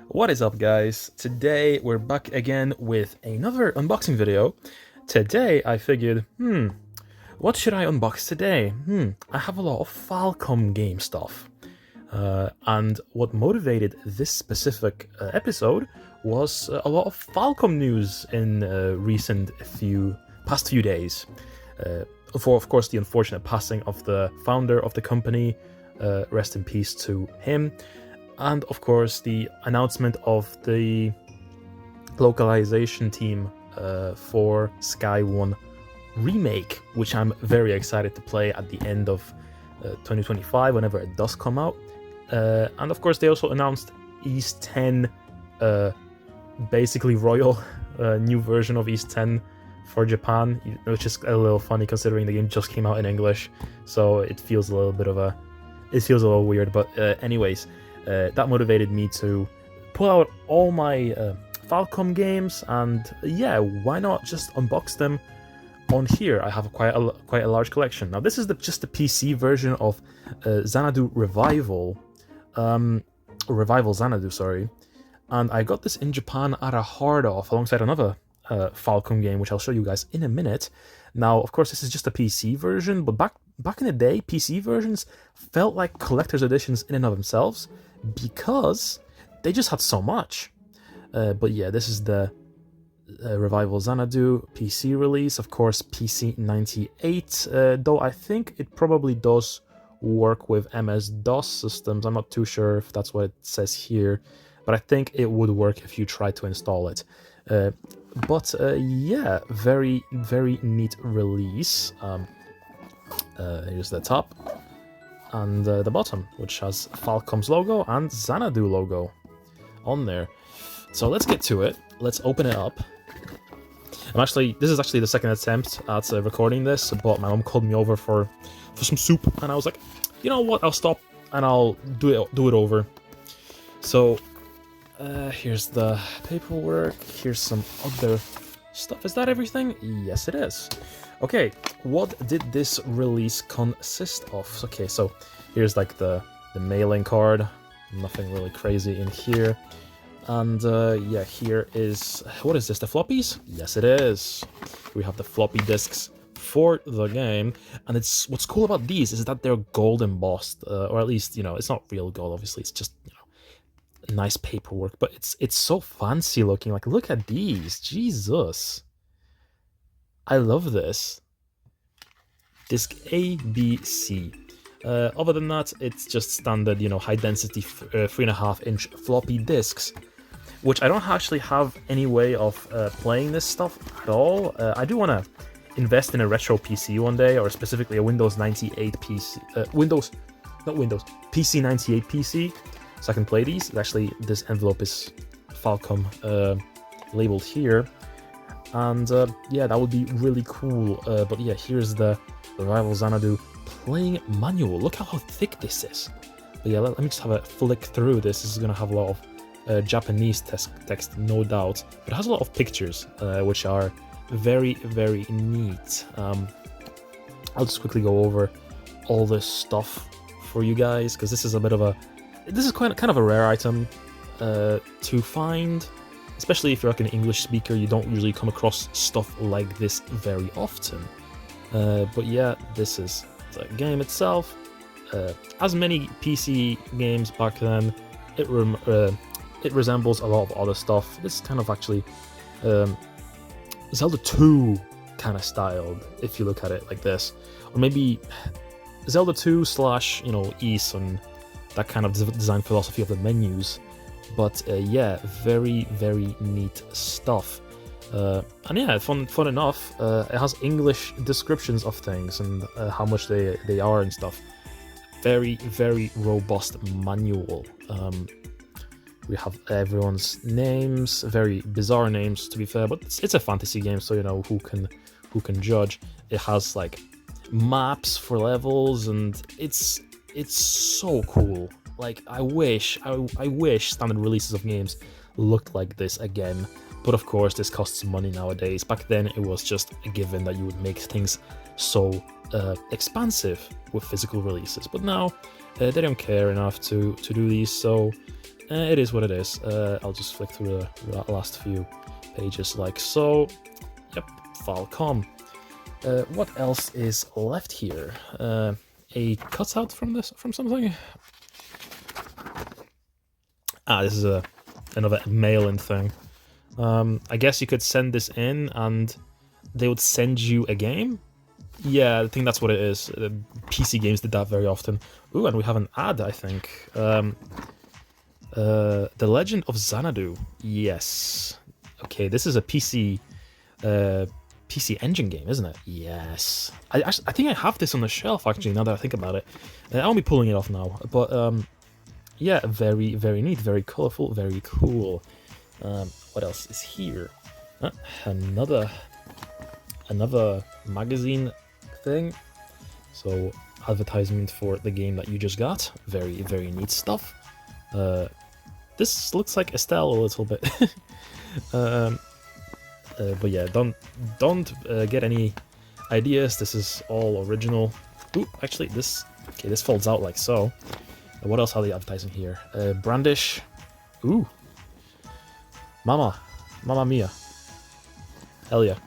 What is up, guys? Today we're back again with another unboxing video. Today I figured, what should I unbox today? I have a lot of Falcom game stuff. And what motivated this specific episode was a lot of Falcom news in past few days. For, of course, the unfortunate passing of the founder of the company, rest in peace to him. And of course, the announcement of the localization team for Sky 1 Remake, which I'm very excited to play at the end of 2025, whenever it does come out. And of course, they also announced East 10, basically royal new version of East 10 for Japan, which is a little funny considering the game just came out in English, so it feels a little weird. But anyways. That motivated me to pull out all my Falcom games, and yeah, why not just unbox them on here? I have quite a large collection. Now, this is just the PC version of Xanadu Revival, Xanadu, sorry, and I got this in Japan at a hard off alongside another Falcom game, which I'll show you guys in a minute. Now, of course, this is just a PC version, but back in the day, PC versions felt like collector's editions in and of themselves, because they just had so much. But yeah, this is the Revival Xanadu PC release, of course, PC 98, though I think it probably does work with MS-DOS systems. I'm not too sure if that's what it says here, but I think it would work if you try to install it. But yeah, very, very neat release. Here's the top. And the bottom, which has Falcom's logo and Xanadu logo on there. So let's get to it. Let's open it up. This is actually the second attempt at recording this, but my mom called me over for some soup, and I was like, you know what, I'll stop and I'll do it over. So here's the paperwork. Here's some other stuff. Is that everything? Yes, it is. Okay, what did this release consist of? Okay, so here's like the mailing card. Nothing really crazy in here. And yeah, here is, what is this, the floppies? Yes, it is. We have the floppy disks for the game. And what's cool about these is that they're gold embossed, or at least, it's not real gold, obviously. It's just, nice paperwork, but it's so fancy looking. Like, look at these. Jesus. I love this. Disc A, B, C. Other than that, it's just standard, high density 3.5-inch floppy disks, which I don't actually have any way of playing this stuff at all. I do want to invest in a retro PC one day, or specifically a Windows 98 PC. PC 98 PC, so I can play these. Actually, this envelope is Falcom labeled here. And yeah, that would be really cool. But yeah, here's the Revival Xanadu playing manual. Look how thick this is. But yeah, let me just have a flick through this. This is going to have a lot of Japanese text, no doubt. But it has a lot of pictures, which are very, very neat. I'll just quickly go over all this stuff for you guys, because this is kind of a rare item to find. Especially if you're like an English speaker, you don't usually come across stuff like this very often. But yeah, this is the game itself. As many PC games back then, it resembles a lot of other stuff. This is kind of actually Zelda 2 kind of styled, if you look at it like this. Or maybe Zelda 2 / Ys and that kind of design philosophy of the menus. But yeah, very, very neat stuff. And yeah, fun enough. It has English descriptions of things and how much they are and stuff. Very, very robust manual. We have everyone's names, very bizarre names to be fair, but it's a fantasy game, so who can judge. It has like maps for levels, and it's so cool. Like, I wish standard releases of games looked like this again. But of course, this costs money nowadays. Back then, it was just a given that you would make things so expansive with physical releases. But now, they don't care enough to do these, so It is what it is. I'll just flick through the last few pages like so. Yep, Falcom. What else is left here? A cutout from something? Ah, this is another mail-in thing. I guess you could send this in and they would send you a game? Yeah, I think that's what it is. PC games did that very often. Ooh, and we have an ad, I think. The Legend of Xanadu. Yes. Okay, this is a PC Engine game, isn't it? Yes. I think I have this on the shelf, actually, now that I think about it. I'll be pulling it off now. But, yeah, very, very neat, very colorful, very cool. What else is here? Another magazine thing. So, advertisement for the game that you just got. Very, very neat stuff. This looks like Estelle a little bit. But yeah, don't get any ideas. This is all original. Ooh, actually, this folds out like so. What else are they advertising here? Brandish. Ooh. Mamma mia. Hell yeah.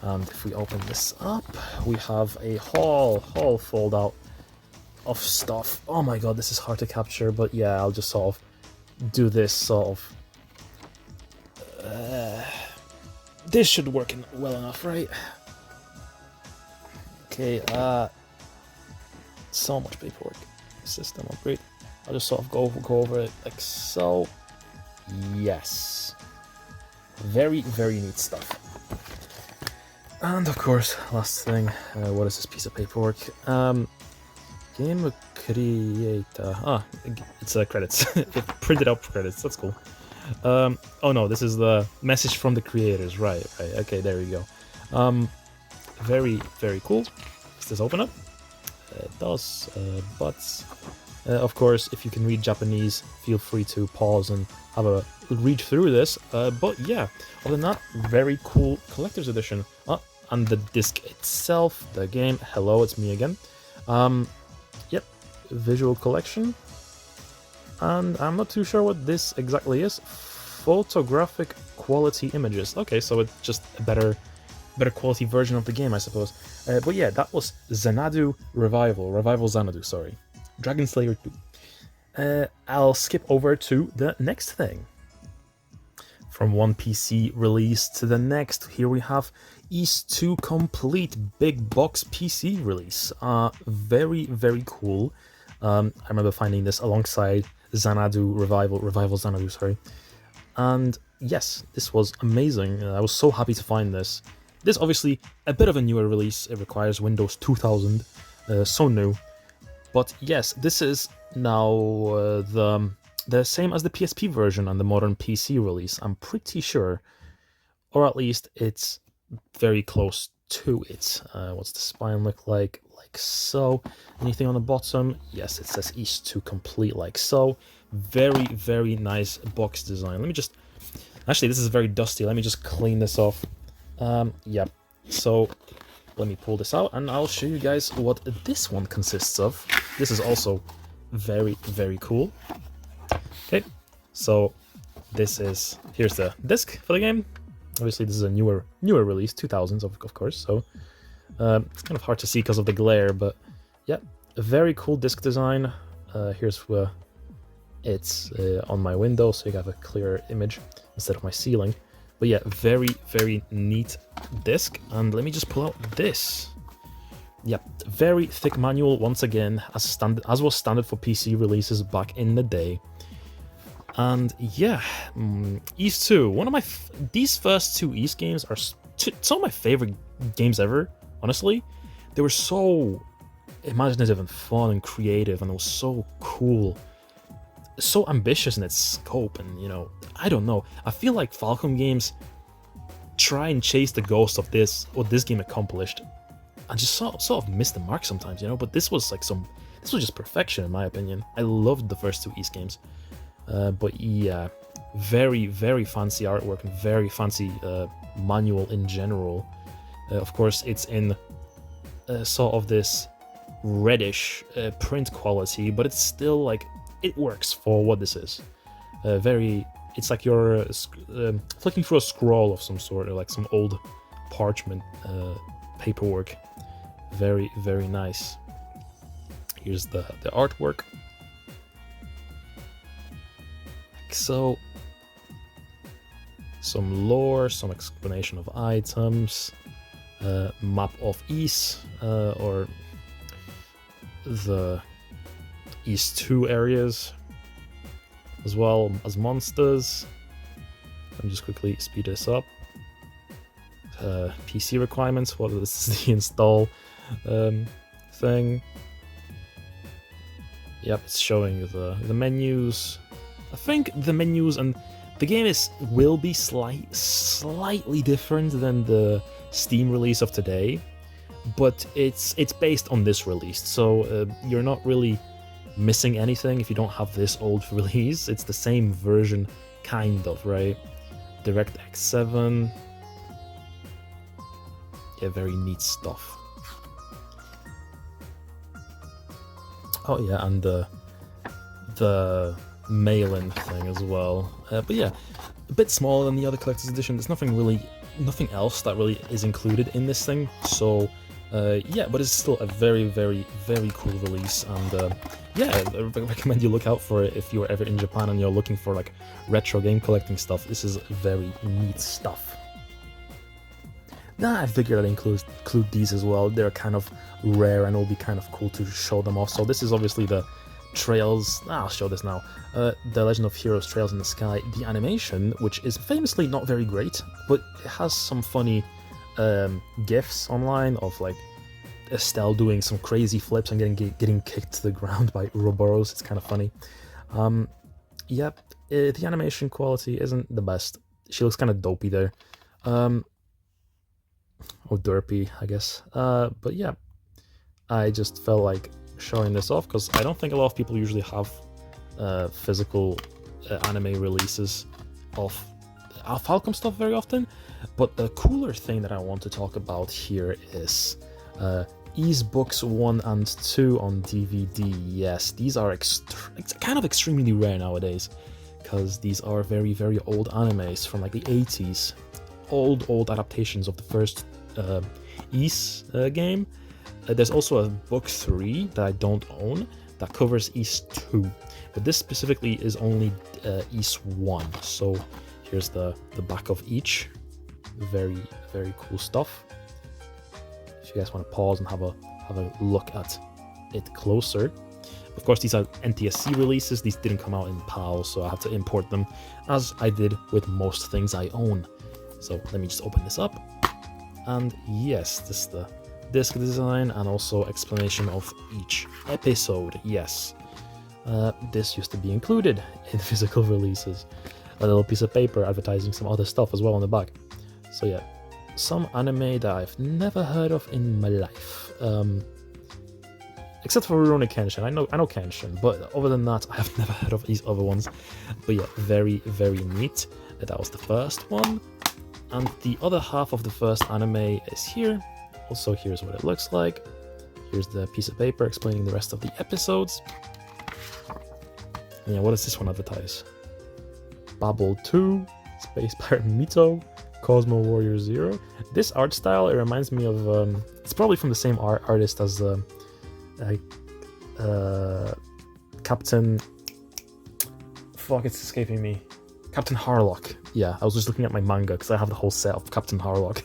And if we open this up, we have a whole fold out of stuff. Oh my god, this is hard to capture, but yeah, I'll just sort of do this sort of. This should work well enough, right? Okay, so much paperwork. System upgrade. I'll just sort of go over it like so. Yes. Very, very neat stuff. And of course, last thing, what is this piece of paperwork? Game creator. Ah, it's credits. It printed out credits. That's cool. Oh no, this is the message from the creators. Right. Okay, there we go. Very, very cool. Does this open up? It does. But of course, if you can read Japanese, feel free to pause and have a read through this. But yeah, other than that, very cool collector's edition. And the disc itself, the game. Hello, it's me again. Yep, visual collection. And I'm not too sure what this exactly is. Photographic quality images. Okay, so it's just a better quality version of the game, I suppose. But yeah, that was Xanadu Revival Xanadu, sorry. Dragon Slayer 2. I'll skip over to the next thing. From one PC release to the next, here we have Ys 2 Complete big box PC release. Very, very cool. I remember finding this alongside Xanadu Revival Xanadu, sorry. And yes, this was amazing. I was so happy to find this. This is obviously a bit of a newer release. It requires Windows 2000, so new. But yes, this is now the same as the PSP version and the modern PC release, I'm pretty sure. Or at least it's very close to it. What's the spine look like? Like so. Anything on the bottom? Yes, it says Ys 2 Complete like so. Very, very nice box design. Let me just... Actually, this is very dusty. Let me just clean this off. Yeah. So, let me pull this out and I'll show you guys what this one consists of. This is also very, very cool. Okay, so here's the disc for the game. Obviously, this is a newer release, 2000s, of course, so it's kind of hard to see because of the glare, but yeah, a very cool disc design. Here's where it's on my window, so you have a clearer image instead of my ceiling. But yeah, very, very neat disc. And let me just pull out this. Yep, very thick manual once again, as was standard for PC releases back in the day. And yeah, Ys 2. These first two Ys games are some of my favorite games ever. Honestly, they were so imaginative and fun and creative, and it was so cool, so ambitious in its scope. And you know, I don't know. I feel like Falcom games try and chase the ghost of what this game accomplished, and just sort of miss the mark sometimes, you know. But this was just perfection in my opinion. I loved the first two Ys games. But yeah, very, very fancy artwork and very fancy manual in general. Of course, it's in sort of this reddish print quality, but it's still like it works for what this is. It's like you're flicking through a scroll of some sort, or like some old parchment paperwork. Very, very nice. Here's the artwork. So, some lore, some explanation of items, map of Ys, or the Ys 2 areas, as well as monsters. Let me just quickly speed this up. PC requirements, what is the install thing. Yep, it's showing the menus. I think the menus and the game will be slightly different than the Steam release of today, but it's based on this release, so you're not really missing anything if you don't have this old release. It's the same version, kind of, right? DirectX 7. Yeah, very neat stuff. Oh yeah, and the mail-in thing as well. But yeah, a bit smaller than the other collector's edition. There's nothing else that really is included in this thing. So yeah, but it's still a very, very, very cool release, and yeah, I recommend you look out for it if you're ever in Japan and you're looking for like retro game collecting stuff. This is very neat stuff. Now I figured I'd include these as well. They're kind of rare and it'll be kind of cool to show them off. So this is obviously the Trails, I'll show this now, the Legend of Heroes Trails in the Sky, the animation, which is famously not very great, but it has some funny gifs online of like Estelle doing some crazy flips and getting kicked to the ground by Ouroboros. It's kind of funny. Yep, the animation quality isn't the best. She looks kind of dopey there. Or derpy, I guess. But yeah, I just felt like showing this off because I don't think a lot of people usually have physical anime releases of Falcom stuff very often. But the cooler thing that I want to talk about here is Ys Books 1 and 2 on DVD. Yes, these are kind of extremely rare nowadays because these are very, very old animes from like the 80s. Old adaptations of the first Ys game. There's also a book 3 that I don't own that covers Ys 2, but this specifically is only Ys 1. So here's the back of each. Very, very cool stuff. If you guys want to pause and have a look at it closer. Of course, these are NTSC releases. These didn't come out in PAL, so I had to import them, as I did with most things I own. So let me just open this up, and yes, this is the disc design and also explanation of each episode. Yes, this used to be included in physical releases. A little piece of paper advertising some other stuff as well on the back. So yeah, some anime that I've never heard of in my life, except for Rurouni Kenshin. I know Kenshin, but other than that, I have never heard of these other ones. But yeah, very, very neat. That was the first one. And the other half of the first anime is here. Also, here's what it looks like. Here's the piece of paper explaining the rest of the episodes. And yeah, what does this one advertise? Babel 2, Space Pirate Mito, Cosmo Warrior Zero. This art style, it reminds me of... it's probably from the same artist as Captain... Fuck, it's escaping me. Captain Harlock. Yeah, I was just looking at my manga because I have the whole set of Captain Harlock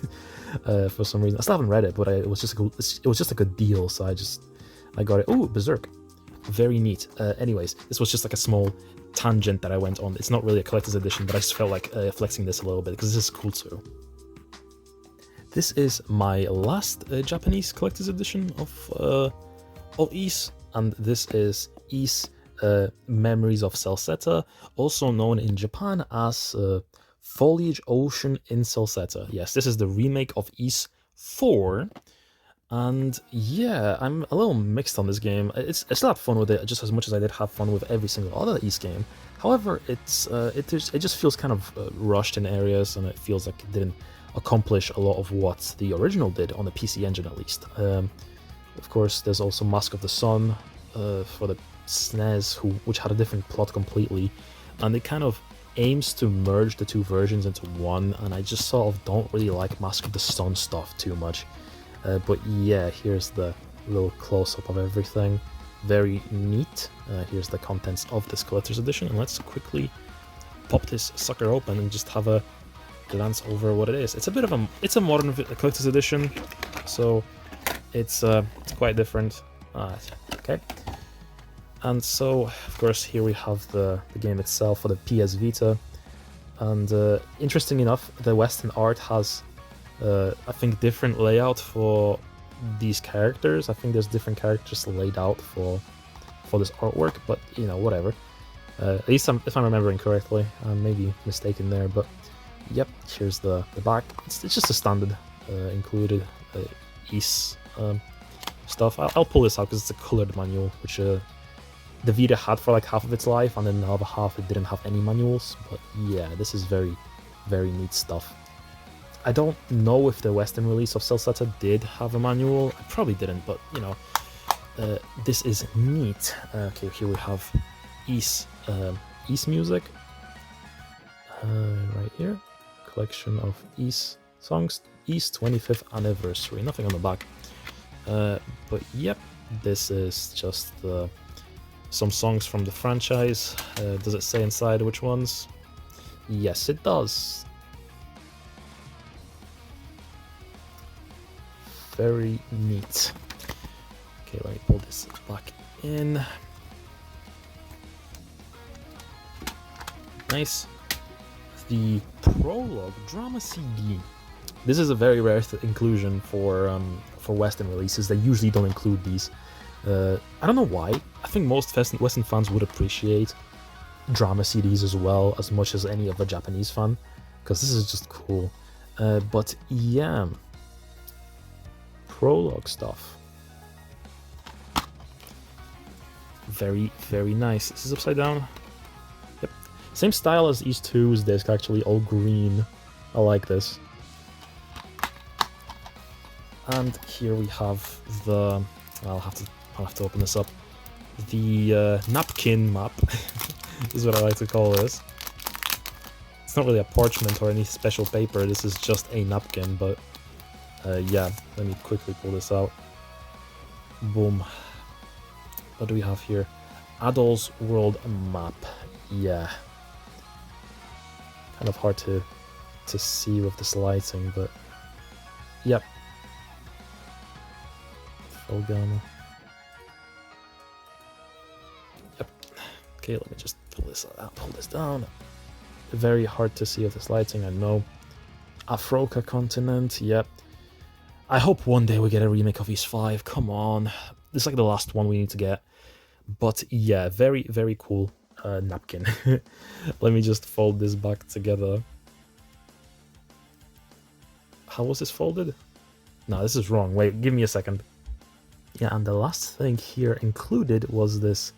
for some reason. I still haven't read it, but it was just a good deal, so I got it. Ooh, Berserk. Very neat. Anyways, this was just like a small tangent that I went on. It's not really a collector's edition, but I just felt like flexing this a little bit because this is cool too. This is my last Japanese collector's edition of Ys, and this is Ys Memories of Celceta, also known in Japan as Foliage Ocean in Celceta. Yes, this is the remake of Ys 4, and yeah, I'm a little mixed on this game. I still had fun with it just as much as I did have fun with every single other Ys game. However, it just feels kind of rushed in areas, and it feels like it didn't accomplish a lot of what the original did on the PC Engine, at least. Of course, there's also Mask of the Sun for the SNES, which had a different plot completely, and it kind of aims to merge the two versions into one, and I just sort of don't really like Mask of the Sun stuff too much. But yeah, here's the little close-up of everything. Very neat. Here's the contents of this collector's edition, and let's quickly pop this sucker open and just have a glance over what it is. It's a bit of a modern collector's edition, so it's quite different. Okay. And so, of course, here we have the game itself for the PS Vita. And interesting enough, the Western art has, I think, different layout for these characters. I think there's different characters laid out for this artwork, but, you know, whatever. At least if I'm remembering correctly. I may be mistaken there, but yep, here's the back. It's just a standard included EASE stuff. I'll pull this out because it's a colored manual, which the Vita had for like half of its life, and then the other half it didn't have any manuals. But yeah, this is very, very neat stuff. I don't know if the Western release of Celceta did have a manual. I probably didn't, but you know, this is neat. Okay, here we have EASE music. Right here, collection of EASE songs, EASE 25th anniversary. Nothing on the back. But yep, this is just some songs from the franchise. Does it say inside which ones? Yes, it does. Very neat. Okay, let me pull this back in. Nice. The Prologue Drama CD. This is a very rare inclusion for Western releases. They usually don't include these. I don't know why. I think most Western fans would appreciate drama CDs as well, as much as any other Japanese fan, because this is just cool. But yeah, Prologue stuff. Very, very nice. This is upside down. Yep. Same style as EASE 2's disc, actually, all green. I like this. And here we have the... I'll have to open this up. The napkin map is what I like to call this. It's not really a parchment or any special paper, this is just a napkin, but yeah, let me quickly pull this out. Boom. What do we have here? Adol's World Map. Yeah. Kind of hard to see with this lighting, but yep. Falcom. Yep. Okay, let me just pull this out, pull this down. Very hard to see with this lighting, I know. Afroka continent, yep. I hope one day we get a remake of EASE 5, come on. This is like the last one we need to get. But yeah, very, very cool napkin. Let me just fold this back together. How was this folded? No, this is wrong. Wait, give me a second. Yeah, and the last thing here included was this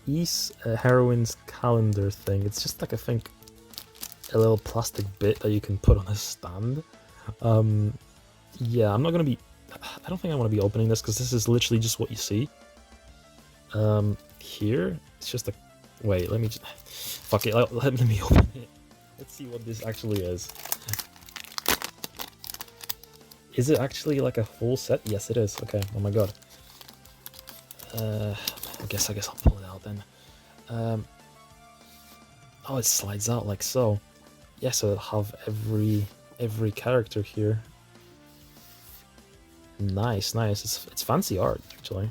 EASE Heroines calendar thing. It's just like, I think, a little plastic bit that you can put on a stand. Yeah, I'm not gonna be... I don't think I want to be opening this, because this is literally just what you see. Here, it's just a... Wait, let me just... Fuck it, let me open it. Let's see what this actually is. Is it actually like a full set? Yes, it is. Okay, oh my god. I guess I'll pull it out then. Oh, it slides out like so. Yeah, so it'll have every character here. Nice, nice. It's fancy art actually.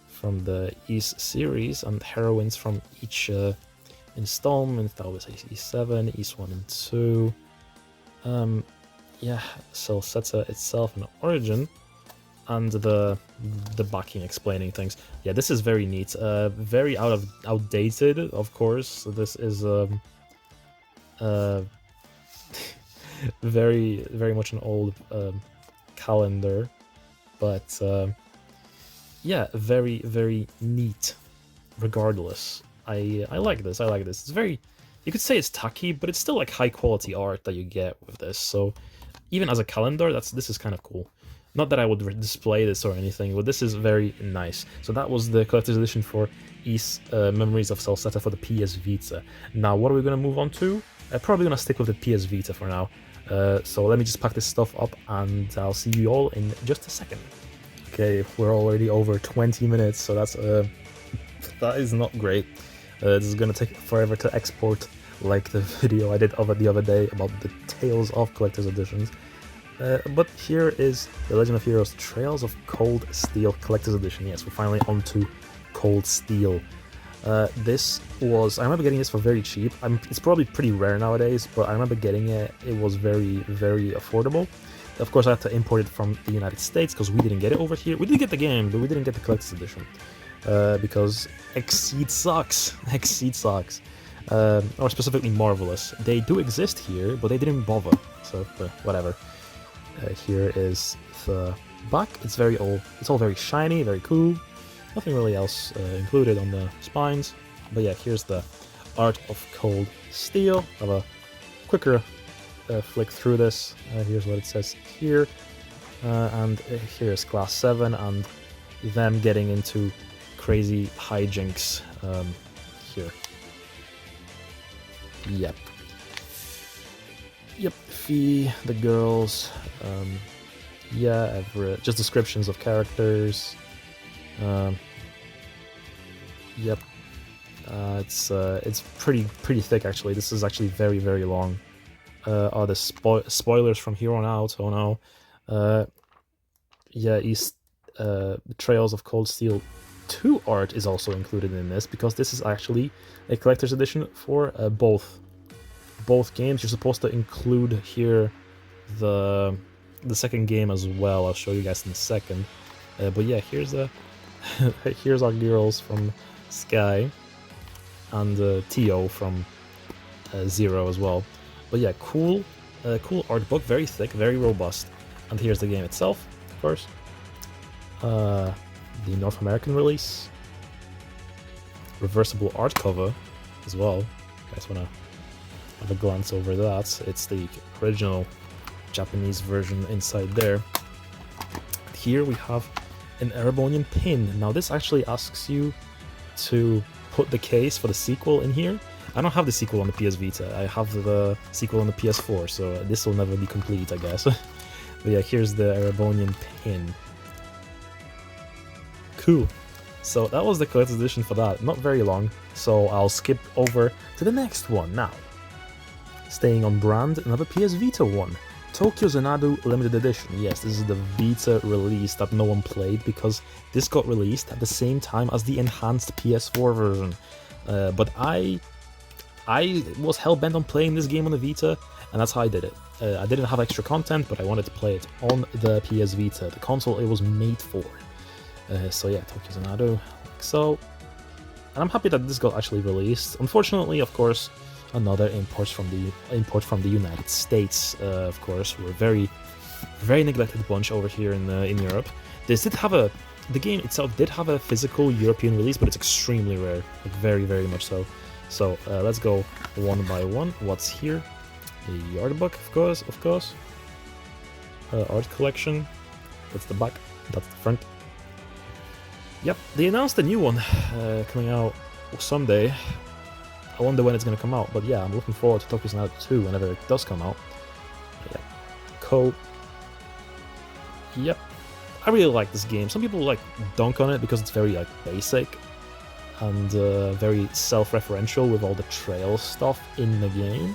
From the EASE series, and heroines from each installment. That was EASE 7, EASE 1 and 2. Yeah, Celceta itself and Origin, and the backing explaining things. Yeah, this is very neat. Very outdated, of course. So this is very, very much an old calendar, but yeah, very, very neat. Regardless, I like this. I like this. It's very, you could say it's tacky, but it's still like high quality art that you get with this. So even as a calendar, this is kind of cool. Not that I would display this or anything, but this is very nice. So that was the collector's edition for Ys Memories of Celceta for the PS Vita. Now, what are we going to move on to? Probably going to stick with the PS Vita for now. So let me just pack this stuff up, and I'll see you all in just a second. Okay, we're already over 20 minutes, so that is not great. This is going to take forever to export, like the video I did the other day about the Tales of Collector's Editions. But here is The Legend of Heroes Trails of Cold Steel Collector's Edition. Yes, we're finally onto Cold Steel. I remember getting this for very cheap. It's probably pretty rare nowadays, but I remember getting it. It was very, very affordable. Of course, I had to import it from the United States because we didn't get it over here. We did get the game, but we didn't get the Collector's Edition. Because Exceed sucks. Exceed sucks. Or specifically Marvelous. They do exist here, but they didn't bother. So, whatever. Here is the back. It's all very shiny, very cool. Nothing really else included on the spines. But yeah, here's the art of Cold Steel. Have a quicker flick through this. Here's what it says here. And here's Class 7 and them getting into crazy hijinks here. Yep. Yep, Fee, the girls, yeah, just descriptions of characters. Yep, it's pretty thick actually. This is actually very, very long. The spoilers from here on out. Oh no. Yeah, Trails of Cold Steel 2 art is also included in this because this is actually a collector's edition for both games. You're supposed to include here the second game as well. I'll show you guys in a second. But yeah, here's our girls from Sky and Tio from Zero as well. But yeah, cool art book, very thick, very robust. And here's the game itself, of course. The North American release, reversible art cover as well. You guys wanna have a glance over that. It's the original Japanese version inside there. Here we have an Erebonian pin. Now this actually asks you to put the case for the sequel in here. I don't have the sequel on the PS Vita. I have the sequel on the PS4, so this will never be complete, I guess. But yeah, here's the Erebonian pin. Cool. So that was the collector's edition for that. Not very long, so I'll skip over to the next one now. Staying on brand, another PS Vita one. Tokyo Xanadu Limited Edition. Yes, this is the Vita release that no one played because this got released at the same time as the enhanced PS4 version. But I was hell-bent on playing this game on the Vita, and that's how I did it. I didn't have extra content, but I wanted to play it on the PS Vita, the console it was made for. So yeah, Tokyo Xanadu, like so. And I'm happy that this got actually released. Unfortunately, of course, another import from the United States. Of course, we're very, very neglected bunch over here in Europe. The game itself did have a physical European release, but it's extremely rare, like very, very much so. So let's go one by one. What's here? The art book, of course. Art collection. That's the back. That's the front. Yep, they announced a new one coming out someday. I wonder when it's going to come out, but yeah, I'm looking forward to Tokyo Xanadu 2 whenever it does come out. Yeah. Yep. I really like this game. Some people like dunk on it because it's very like basic and very self-referential with all the trail stuff in the game.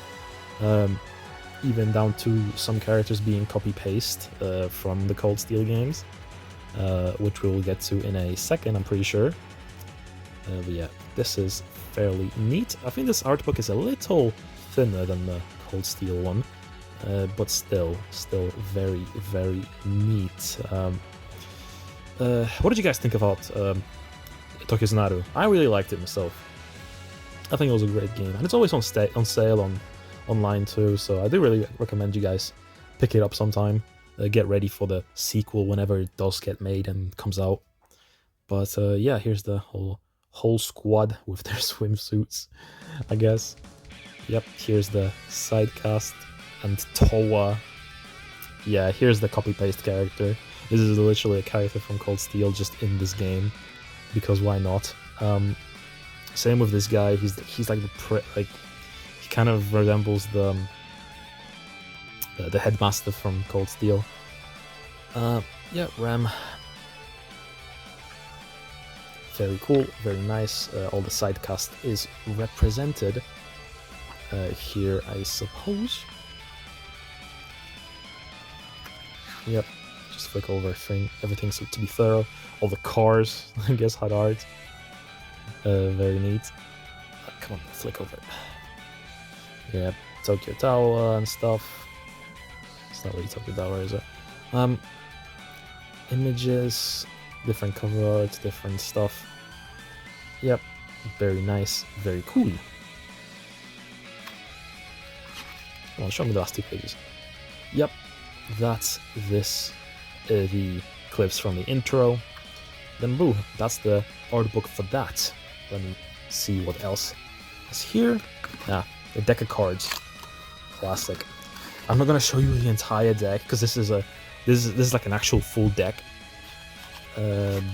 Even down to some characters being copy-paste from the Cold Steel games. Which we'll get to in a second, I'm pretty sure. But yeah, this is fairly neat. I think this art book is a little thinner than the Cold Steel one, but still very, very neat. What did you guys think about Tokyo Xanadu? I really liked it myself. I think it was a great game, and it's always on sale online too, so I do really recommend you guys pick it up sometime. Get ready for the sequel whenever it does get made and comes out. But yeah, here's the whole squad with their swimsuits, I guess. Yep, here's the sidecast and Towa. Yeah, here's the copy-paste character. This is literally a character from Cold Steel just in this game, because why not? Same with this guy. He's like he kind of resembles the headmaster from Cold Steel. Yeah, Ram. Very cool, very nice. All the side cast is represented here, I suppose. Yep, just flick over everything so to be thorough. All the cars, I guess, had art. Very neat. Come on, flick over it. Yeah, Tokyo Tower and stuff. It's not really Tokyo Tower, is it? Images, different cover art, different stuff. Yep, very nice, very cool. Come on, show me the last 2 pages. Yep, that's this, the clips from the intro. Then boo, that's the art book for that. Let me see what else is here. Ah, a deck of cards. Classic. I'm not gonna show you the entire deck because this is like an actual full deck.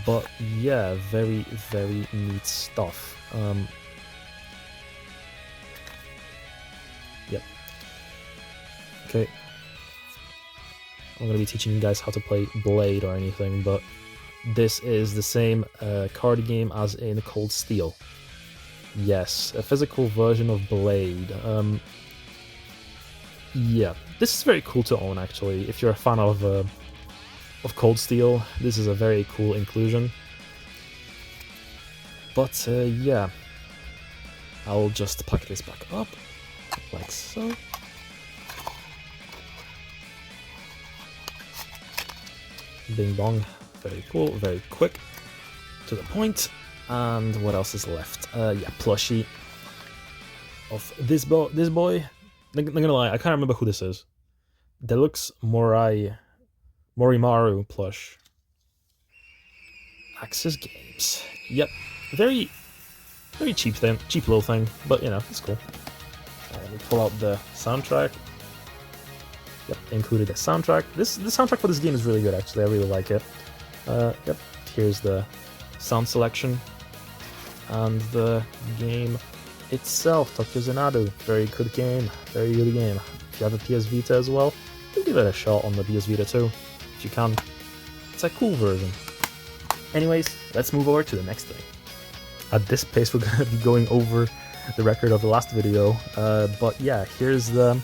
But yeah, very, very neat stuff. Yep. Okay. I'm gonna be teaching you guys how to play Blade or anything, but this is the same card game as in Cold Steel. Yes, a physical version of Blade. Yeah, this is very cool to own actually. If you're a fan of Cold Steel, this is a very cool inclusion. But yeah, I'll just pack this back up, like so. Bing bong, very cool, very quick, to the point. And what else is left? Yeah, plushie of this boy. Not gonna lie, I can't remember who this is. Deluxe Morimaru plush. Axis Games. Yep, very cheap little thing, but you know, it's cool. Let me pull out the soundtrack. Yep, they included a soundtrack. The soundtrack for this game is really good, actually. I really like it. Yep, here's the sound selection. And the game itself, Tokyo Xanadu. Very good game. Very good game. If you have a PS Vita as well, you give it a shot on the PS Vita too, if you can. It's a cool version. Anyways, let's move over to the next thing. At this pace, we're going to be going over the record of the last video. But yeah, here's the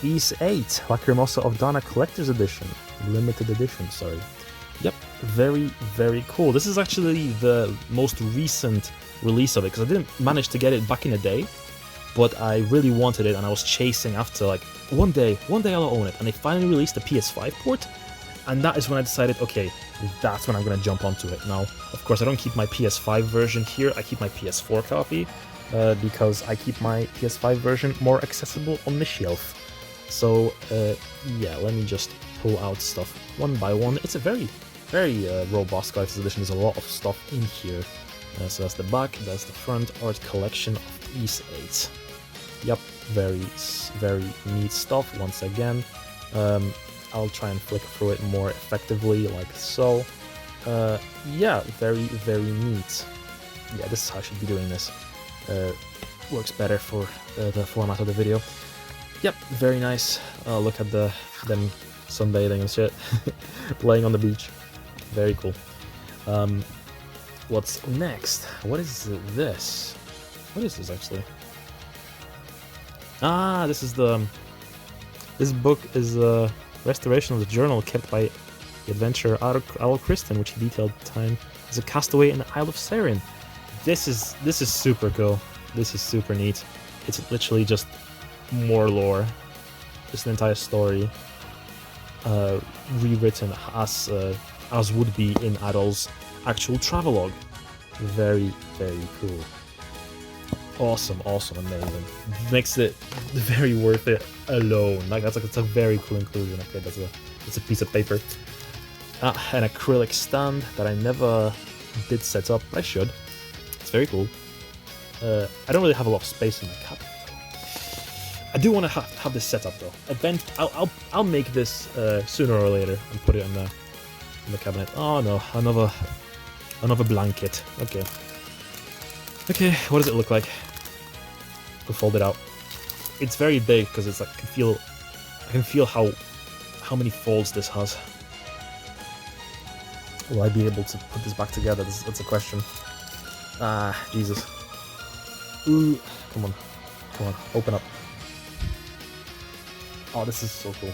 Ys 8, Lacrimosa of Dana Collector's Edition. Limited edition, sorry. Yep, very, very cool. This is actually the most recent release of it, because I didn't manage to get it back in the day, but I really wanted it, and I was chasing after, like, one day I'll own it, and they finally released the PS5 port, and that is when I decided, okay, that's when I'm going to jump onto it. Now, of course, I don't keep my PS5 version here, I keep my PS4 copy, because I keep my PS5 version more accessible on the shelf. So, yeah, let me just pull out stuff one by one. It's a very robust collector's edition. There's a lot of stuff in here. So that's the back, that's the front art collection of Ys 8. Yep, very neat stuff once again. I'll try and flick through it more effectively, like so. Yeah, very neat. Yeah, this is how I should be doing this. Works better for the format of the video. Yep, very nice. Look at them sunbathing and shit, playing on the beach. Very cool. What's next? What is this? What is this actually? Ah, this is this book is a restoration of the journal kept by the adventurer Al Kristen, which he detailed time as a castaway in the Isle of Saren. This is super cool. This is super neat. It's literally just more lore, just an entire story, rewritten as would be in Adol's actual travelogue. Very cool. Awesome, amazing. Makes it very worth it alone. Like that's a very cool inclusion. Okay, that's a piece of paper. An acrylic stand that I never did set up, but I should. It's very cool. I don't really have a lot of space in my cabinet. I do want to have this set up though. I'll make this sooner or later and put it in the cabinet. Oh no, another blanket. Okay. Okay, what does it look like? We'll fold it out. It's very big because it's like I can feel how many folds this has. Will I be able to put this back together? That's a question. Ah, Jesus. Ooh, come on, open up. Oh, this is so cool.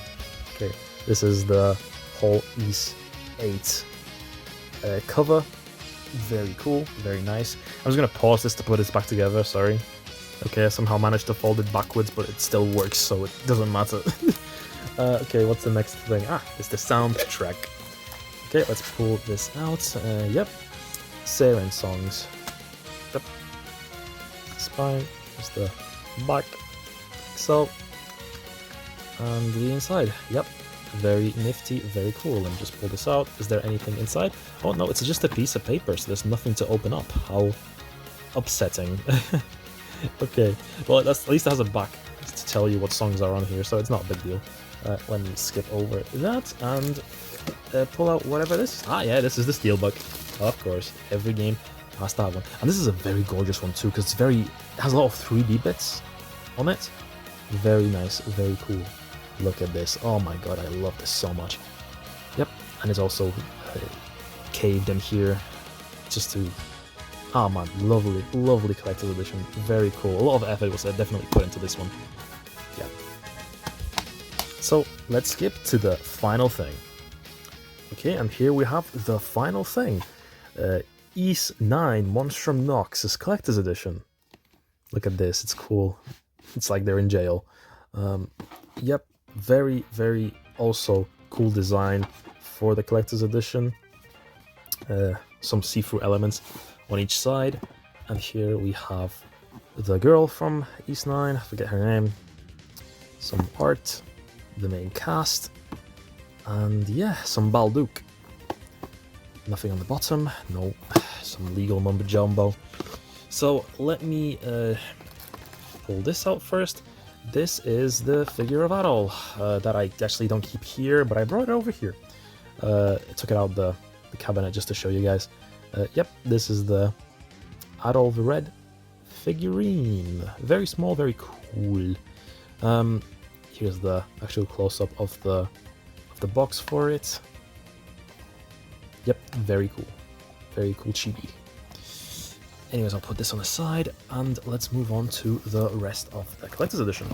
Okay, this is the whole East 8 cover. Very cool, very nice. I'm just gonna pause this to put this back together, sorry. Okay, I somehow managed to fold it backwards, but it still works, so it doesn't matter. Okay, what's the next thing? Ah, it's the soundtrack. Okay, let's pull this out. Yep, Siren songs. Yep. Spine, just the back. So, and the inside. Yep, very nifty, very cool. Let me just pull this out. Is there anything inside? Oh no, it's just a piece of paper, so there's nothing to open up. How upsetting. Okay, well, at least it has a back to tell you what songs are on here, so it's not a big deal. Let me skip over that and pull out whatever this is. Ah, yeah, this is the Steelbook. Of course, every game has to have one. And this is a very gorgeous one too, because it has a lot of 3D bits on it. Very nice, very cool. Look at this. Oh my god, I love this so much. Yep, and it's also caved in here just to... Ah man, lovely, lovely collector's edition. Very cool. A lot of effort was definitely put into this one. Yeah. So, let's skip to the final thing. Okay, and here we have the final thing. East 9 Monstrum Nox's collector's edition. Look at this, it's cool. It's like they're in jail. Yep, very, very also cool design for the collector's edition. Some see-through elements on each side, and here we have the girl from East 9, I forget her name, some art, the main cast, and yeah, some Balduq. Nothing on the bottom, no, some legal mumbo-jumbo. So let me pull this out first. This is the figure of Adol that I actually don't keep here, but I brought it over here. I took it out the cabinet just to show you guys. Yep, this is the Adolf Red figurine. Very small, very cool. Here's the actual close-up of the box for it. Yep, very cool. Very cool chibi. Anyways, I'll put this on the side, and let's move on to the rest of the collector's edition.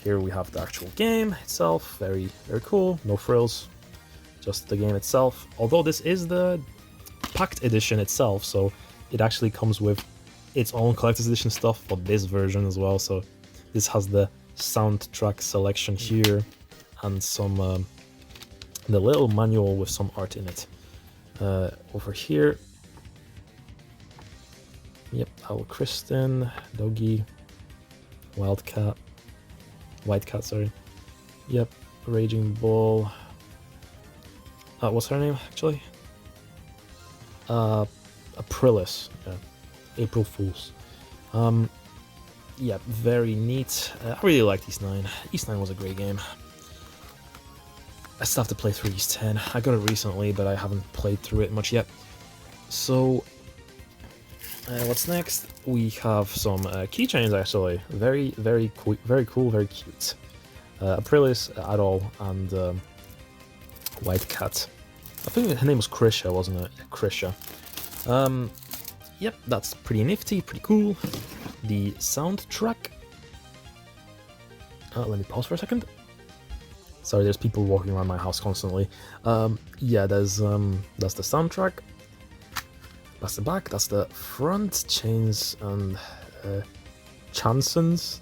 Here we have the actual game itself. Very, very cool. No frills. Just the game itself. Although this is the packed edition itself, so it actually comes with its own collector's edition stuff for this version as well. So this has the soundtrack selection here and some the little manual with some art in it. Over here, yep, our Kristen, Doggy, White Cat, sorry. Yep, Raging Bull. What's her name actually? Aprilis, yeah. April Fools. Yeah, very neat. I really liked East 9. East 9 was a great game. I still have to play through East 10. I got it recently, but I haven't played through it much yet. So, what's next? We have some keychains actually. Very, very cool, very cute. Aprilis, Adol, and White Cat. I think her name was Krisha, wasn't it? Krisha. Yep, that's pretty nifty, pretty cool. The soundtrack. Let me pause for a second. Sorry, there's people walking around my house constantly. Yeah, that's the soundtrack. That's the back. That's the front. Chains and Chanson's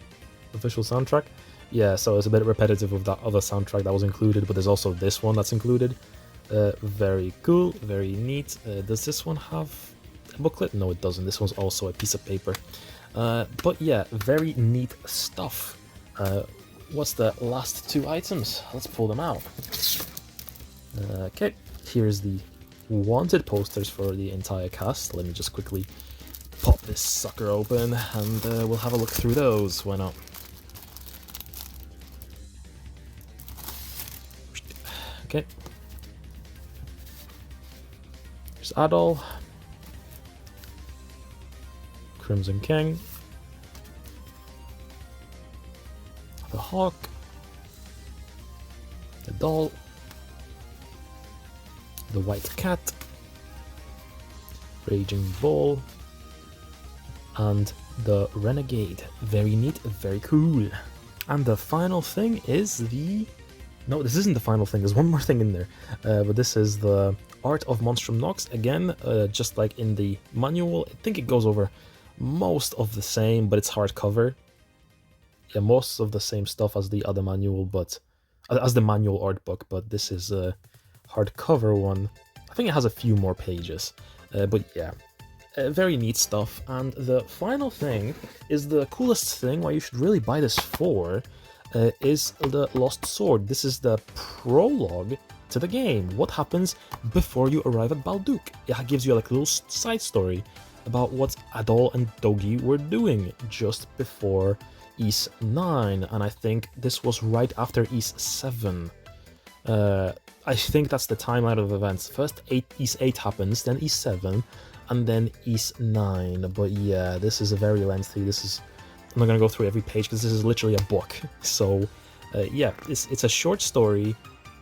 official soundtrack. Yeah, so it's a bit repetitive of that other soundtrack that was included, but there's also this one that's included. Very cool, very neat. Does this one have a booklet? No, it doesn't. This one's also a piece of paper. But yeah, very neat stuff. What's the last two items? Let's pull them out. Okay, here's the wanted posters for the entire cast. Let me just quickly pop this sucker open and we'll have a look through those. Why not? Okay. Here's Adol, Crimson King, the Hawk, the Doll, the White Cat, Raging Bull, and the Renegade. Very neat, very cool. And the final thing is the... No, this isn't the final thing, there's one more thing in there. But this is the Art of Monstrum Nox. Again, just like in the manual, I think it goes over most of the same, but it's hardcover. Yeah, most of the same stuff as the other manual, but... as the manual art book, but this is a hardcover one. I think it has a few more pages, but yeah. Very neat stuff. And the final thing is the coolest thing, why you should really buy this for, is the Lost Sword. This is the prologue to the game. What happens before you arrive at Balduq? It gives you like a little side story about what Adol and Dogi were doing just before Ys 9, and I think this was right after Ys 7. I think that's the timeline of events. First Ys 8 happens, then Ys 7, and then Ys 9. But yeah, this is a very lengthy. I'm not gonna go through every page because this is literally a book. So yeah, it's a short story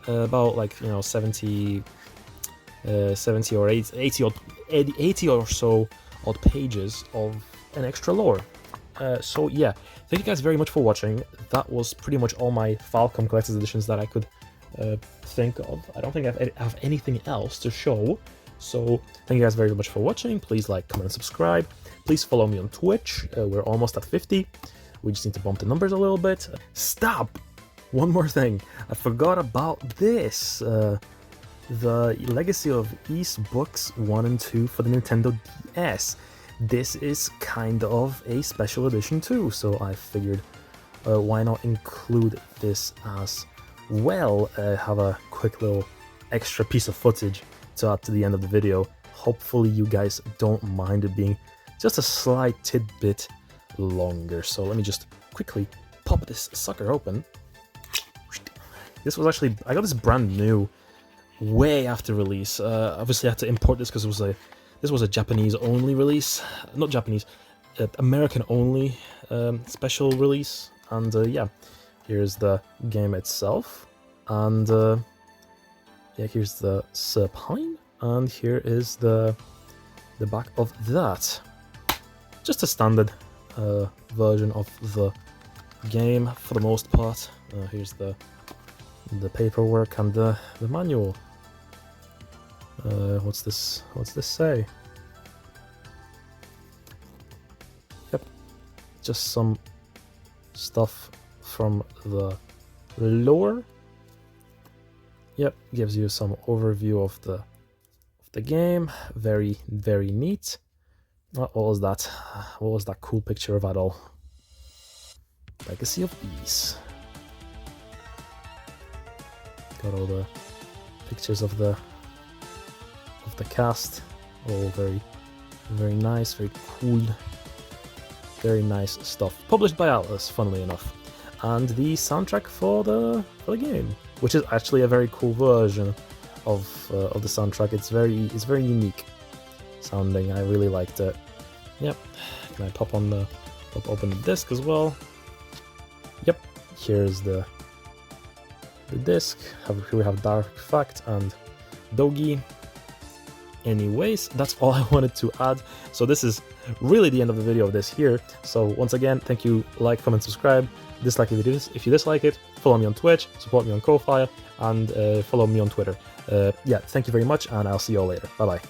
about like 70 or 80 or so odd pages of an extra lore. So yeah, thank you guys very much for watching. That was pretty much all my Falcom Collector's Editions that I could think of. I don't think I have anything else to show. So thank you guys very much for watching. Please like, comment, and subscribe. Please follow me on Twitch. We're almost at 50. We just need to bump the numbers a little bit. Stop! One more thing. I forgot about this. The Legacy of Ys Books 1 and 2 for the Nintendo DS. This is kind of a special edition too, so I figured why not include this as well. Have a quick little extra piece of footage to add to the end of the video. Hopefully you guys don't mind it being just a slight tidbit longer. So let me just quickly pop this sucker open. This was actually, I got this brand new way after release. Obviously I had to import this because this was a Japanese only release, not Japanese, American only special release. And yeah, here's the game itself, and yeah, here's the Serpine, and here is the back of that. Just a standard version of the game for the most part. Here's the paperwork and the manual. What's this say? Yep, just some stuff from the lore. Yep, gives you some overview of the game. Very, very neat. What was that? What was that cool picture of Adol? Legacy of Ys. Got all the pictures of the cast. All very, very nice, very cool, very nice stuff. Published by Atlas, funnily enough. And the soundtrack for the game, which is actually a very cool version of the soundtrack. It's very unique sounding. I really liked it. Yep. Can I pop open the disc as well? Yep. Here's the disc. Here we have Dark Fact and Dogi. Anyways, that's all I wanted to add. So this is really the end of the video of this here. So once again, thank you. Like, comment, subscribe. Dislike if you dislike it. Follow me on Twitch. Support me on Ko-Fi, and follow me on Twitter. Yeah, thank you very much, and I'll see you all later. Bye bye.